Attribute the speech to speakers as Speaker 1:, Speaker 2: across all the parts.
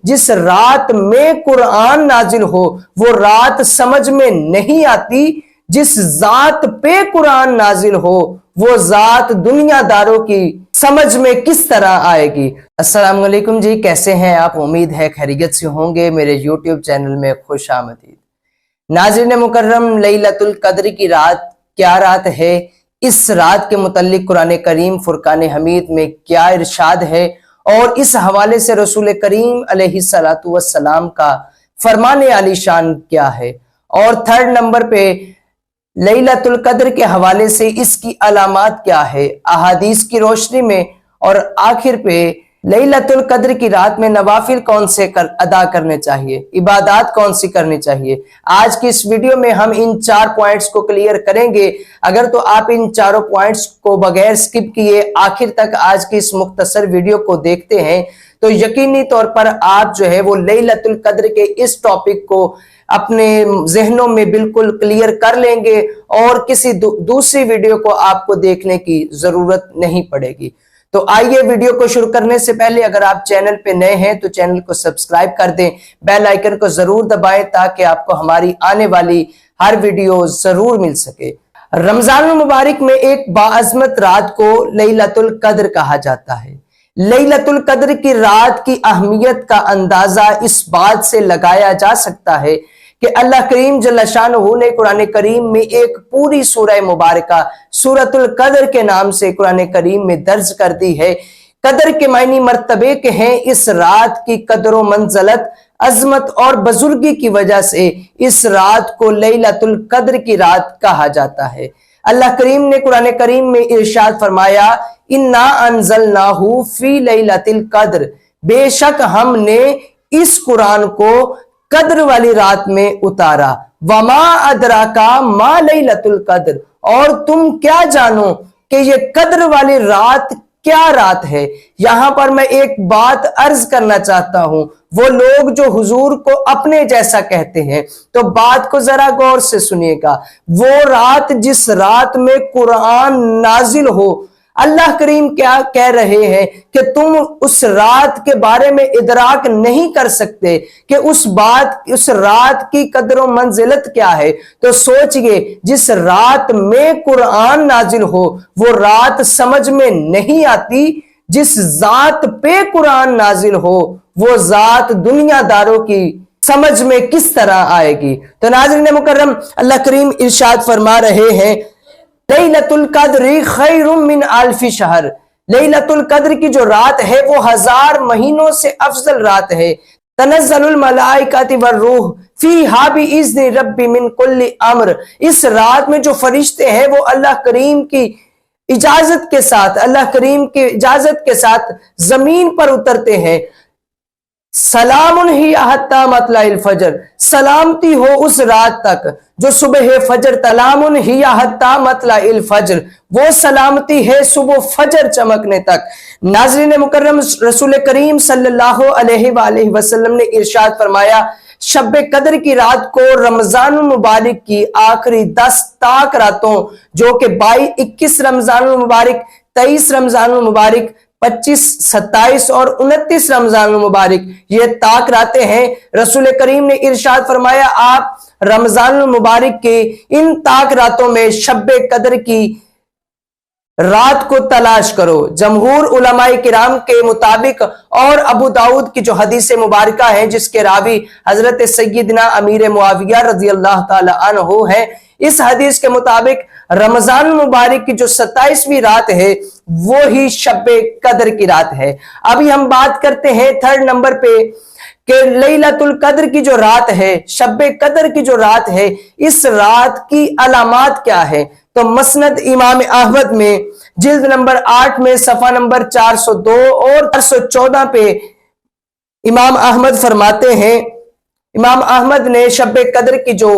Speaker 1: जिस रात में कुरान नाजिल हो वो रात समझ में नहीं आती, जिस जात पे कुरान नाजिल हो वो जात दुनियादारों की समझ में किस तरह आएगी। अस्सलाम वालेकुम जी, कैसे हैं आप? उम्मीद है खैरियत से होंगे। मेरे YouTube चैनल में खुश आमदीद। नाज़रीन मुकर्रम, लैलतुल कद्र की रात क्या रात है? इस रात के मुतल्लिक कुरान करीम फुरकान हमीद में क्या इरशाद है और इस हवाले से रसूल करीम अलैहिस्सलातु वस्सलाम का फरमाने आलीशान क्या है? और थर्ड नंबर पे लैलतुल कद्र के हवाले से इसकी अलामात क्या है अहादीस की रोशनी में, और आखिर पे लैलतुल कद्र की रात में नवाफिल कौन से अदा करने चाहिए, इबादत कौन सी करनी चाहिए। आज की इस वीडियो में हम इन 4 पॉइंट्स को क्लियर करेंगे। अगर तो आप इन चारों पॉइंट्स को बगैर स्किप किए आखिर तक आज की इस मुख्तसर वीडियो को देखते हैं तो यकीनी तौर पर आप जो है वो लैलतुल कद्र के इस टॉपिक को अपने जहनों में बिल्कुल क्लियर कर लेंगे और किसी दूसरी वीडियो को आपको देखने की जरूरत नहीं पड़ेगी। तो आइए वीडियो को शुरू करने से पहले अगर आप चैनल पे नए हैं तो चैनल को सब्सक्राइब कर दें, बेल आइकन को जरूर दबाएं ताकि आपको हमारी आने वाली हर वीडियो जरूर मिल सके। रमजान मुबारक में एक बाअज़मत रात को लैलतुल कद्र कहा जाता है। लैलतुल कद्र की रात की अहमियत का अंदाजा इस बात से लगाया जा सकता है कि अल्लाह करीम जल्ल शानहू ने कुरान करीम में एक पूरी सूरह मुबारका सूरतुल कद्र के नाम से कुरान करीम में दर्ज कर दी है। कद्र के मायनी मर्तबे के हैं। इस रात की कद्र मंज़लत, अजमत और बुजुर्गी की वजह से इस रात को लैलतुल कद्र की रात कहा जाता है। अल्लाह करीम ने कुरान करीम में इरशाद फरमाया, इन्ना अंज़लनाहु फी लैलतिल कद्र, बेशक हमने इस कुरान को कद्र वाली रात में उतारा। वमा अदराका मा लैलतुल कद्र, और तुम क्या जानो कि ये कद्र वाली रात क्या रात है। यहां पर मैं एक बात अर्ज करना चाहता हूं। वो लोग जो हुजूर को अपने जैसा कहते हैं तो बात को जरा गौर से सुनिएगा। वो रात जिस रात में कुरान नाजिल हो, अल्लाह करीम क्या कह रहे हैं कि तुम उस रात के बारे में इदराक नहीं कर सकते कि उस रात की कदर मंजिलत क्या है। तो सोचिए, जिस रात में कुरान नाजिल हो वो रात समझ में नहीं आती, जिस जात पे कुरान नाजिल हो वो जात दुनियादारों की समझ में किस तरह आएगी। तो नाज़रीन मुकर्रम, अल्लाह करीम इरशाद फरमा रहे हैं, लैलतुल कद्र खैरुम मिन अल्फि शहर, लैलतुल कद्र की जो रात है वो 1000 महीनों से अफजल रात है। तनज़्ज़लुल मलाइकातु वर्रूह फीहा बिइज़्नि रब्बि मिन कुल्लि अम्र, इस रात में जो फरिश्ते हैं वो अल्लाह करीम की इजाजत के साथ, अल्लाह करीम की इजाजत के साथ जमीन पर उतरते हैं। सलामुन हिया हत्ता मतलाइल फजर, सलामती हो उस रात तक जो सुबह फजर, तलामुन हिया हत्ता मतलाइल फजर, वो सलामती है सुबह फजर चमकने तक। नाज़रीन मुकर्रम, रसूल करीम सल्लल्लाहु अलैहि वसल्लम ने इरशाद फरमाया, शब कद्र की रात को रमजान मुबारक की आखिरी 10 ताक रातों, जो कि 21 रमजान मुबारक, 23 रमजान मुबारक, 25, 27 और 29 रमजान मुबारक, ये ताक रातें हैं। रसूल करीम ने इरशाद फरमाया, आप रमजान मुबारक के इन ताक रातों में शब्बे कद्र की रात को तलाश करो। जमहूर उलमाए किराम के मुताबिक और अबू दाऊद की जो हदीस मुबारका है जिसके रावी हजरत सैयदना अमीर मुआविया रजी अल्लाह ताला अन्हु है, इस हदीस के मुताबिक रमजान मुबारक की जो 27वीं रात है वो ही शब्बे कद्र की रात है। अभी हम बात करते हैं थर्ड नंबर पे कि लैलतुल कद्र की जो रात है, शब्बे कद्र की जो रात है, इस रात की अलामात क्या है। तो मसनद इमाम अहमद में जिल्द नंबर 8 में सफा नंबर 402 और 414 पे इमाम अहमद फरमाते हैं, इमाम अहमद ने शब्बे कद्र की जो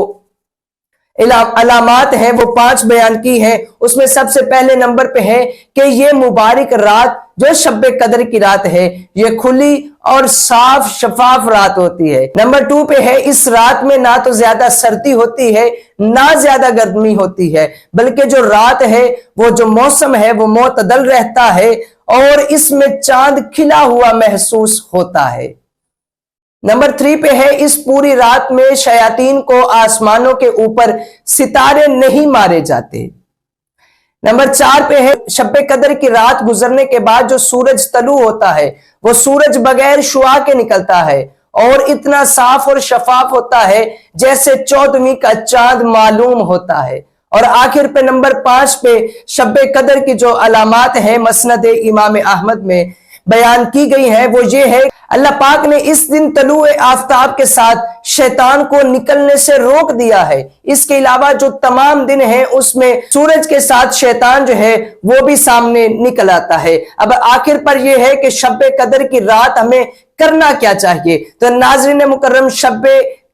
Speaker 1: अलामात हैं वो 5 बयान की हैं। उसमें सबसे पहले नंबर पे है कि ये मुबारक रात जो शब्बे कद्र की रात है ये खुली और साफ शफाफ रात होती है। नंबर 2 पे है, इस रात में ना तो ज्यादा सर्दी होती है ना ज्यादा गर्मी होती है, बल्कि जो रात है वो जो मौसम है वो मोतदल रहता है और इसमें चांद खिला हुआ महसूस होता है। नंबर 3 पे है, इस पूरी रात में शयातीन को आसमानों के ऊपर सितारे नहीं मारे जाते। नंबर 4 पे है, शब कदर की रात गुजरने के बाद जो सूरज तलू होता है वो सूरज बगैर शुआ के निकलता है और इतना साफ और शफाफ होता है जैसे 14वीं का चांद मालूम होता है। और आखिर पे नंबर 5 पे शब कदर की जो अलामात है मसनद इमाम अहमद में बयान की गई है वो ये है, अल्लाह पाक ने इस दिन तलुए आफताब के साथ शैतान को निकलने से रोक दिया है। इसके अलावा जो तमाम दिन है उसमें सूरज के साथ शैतान जो है वो भी सामने निकल आता है। अब आखिर पर यह है कि शब कदर की रात हमें करना क्या चाहिए। तो नाज़रीन मुकर्रम, शब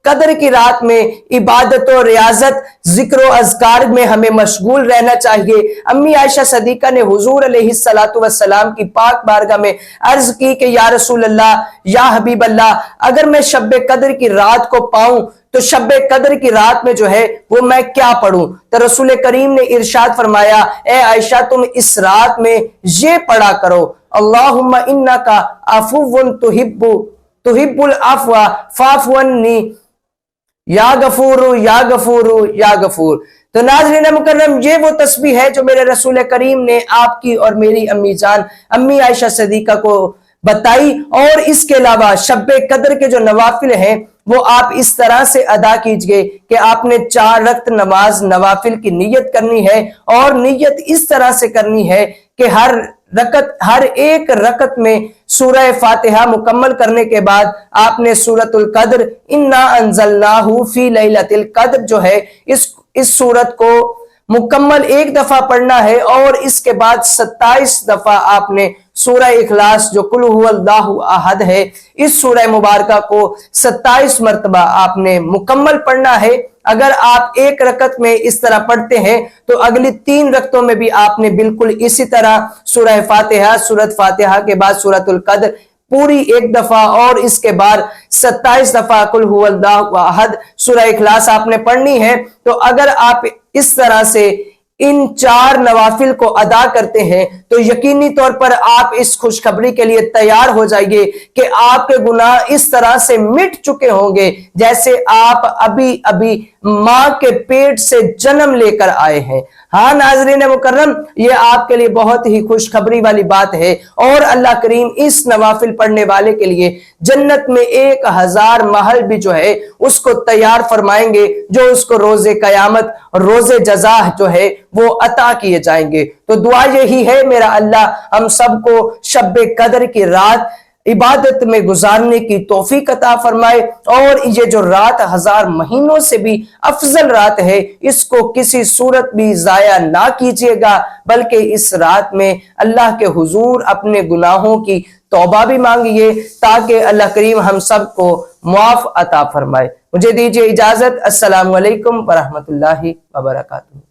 Speaker 1: कदर की रात में इबादत और रियाजत, जिक्र और अज़कार में हमें मशगूल रहना चाहिए। अम्मी आयशा सदीका ने हुजूर अलैहिस्सलातु वस्सलाम की पाक बारगाह में अर्ज की कि या रसूल अल्लाह, या हबीब अल्लाह, अगर मैं शब कदर की रात को पाऊं तो शब कदर की रात में जो है वो मैं क्या पढ़ूं। तो रसूल करीम ने इरशाद फरमाया, ए आयशा, तुम इस रात में ये पढ़ा करो, अल्लाहुम्मा इन्नका अफुव्वुन तुहिब्बुल अफ़्वा फ़अफ़ु अन्नी या गफूर या गफूर या गफूर। तो नाज़रीन मुकर्रम, ये वो तस्बीह है जो मेरे रसूल करीम ने आपकी और मेरी अम्मी जान अम्मी आयशा सदीका को बताई। और इसके अलावा शब कदर के जो नवाफिल हैं वो आप इस तरह से अदा कीजिए कि आपने 4 रक्त नमाज नवाफिल की नियत करनी है और नियत इस तरह से करनी है कि हर एक रकत में सूरह फातिहा मुकम्मल करने के बाद आपने सूरतुल कद्र, इन्ना अंज़लनाहु फी लैलतिल कद्र जो है इस सूरत को मुकम्मल एक दफा पढ़ना है और इसके बाद 27 दफा आपने सूरह इखलास जो कुल हुवल्लाहु अहद है इस सूरह मुबारका को 27 मरतबा आपने मुकम्मल पढ़ना है। अगर आप एक रकत में इस तरह पढ़ते हैं तो अगली 3 रकतों में भी आपने बिल्कुल इसी तरह सूरह फातिहा, सूरत फातिहा के बाद सूरतुल कद्र पूरी एक दफा और इसके बाद 27 दफा कुल हुवल्लाहु अहद सूरह इखलास आपने पढ़नी है। तो अगर आप इस तरह से इन 4 नवाफिल को अदा करते हैं तो यकीनी तौर पर आप इस खुशखबरी के लिए तैयार हो जाइए कि आपके गुनाह इस तरह से मिट चुके होंगे जैसे आप अभी अभी मां के पेट से जन्म लेकर आए हैं। हाँ नाज़रीन मुकर्रम, ये आपके लिए बहुत ही खुशखबरी वाली बात है और अल्लाह करीम इस नवाफिल पढ़ने वाले के लिए जन्नत में 1000 महल भी जो है उसको तैयार फरमाएंगे जो उसको रोजे कयामत और रोजे जज़ा जो है वो अता किए जाएंगे। तो दुआ यही है, मेरा अल्लाह हम सबको शब कदर की रात इबादत में गुजारने की तौफीक अता फरमाए और ये जो रात 1000 महीनों से भी अफजल रात है इसको किसी सूरत भी जाया ना कीजिएगा, बल्कि इस रात में अल्लाह के हुजूर अपने गुनाहों की तौबा भी मांगिए ताकि अल्लाह करीम हम सबको मुआफ अता फरमाए। मुझे दीजिए इजाजत। अस्सलामु अलैकुम वरहमतुल्लाहि वबरकातुहू।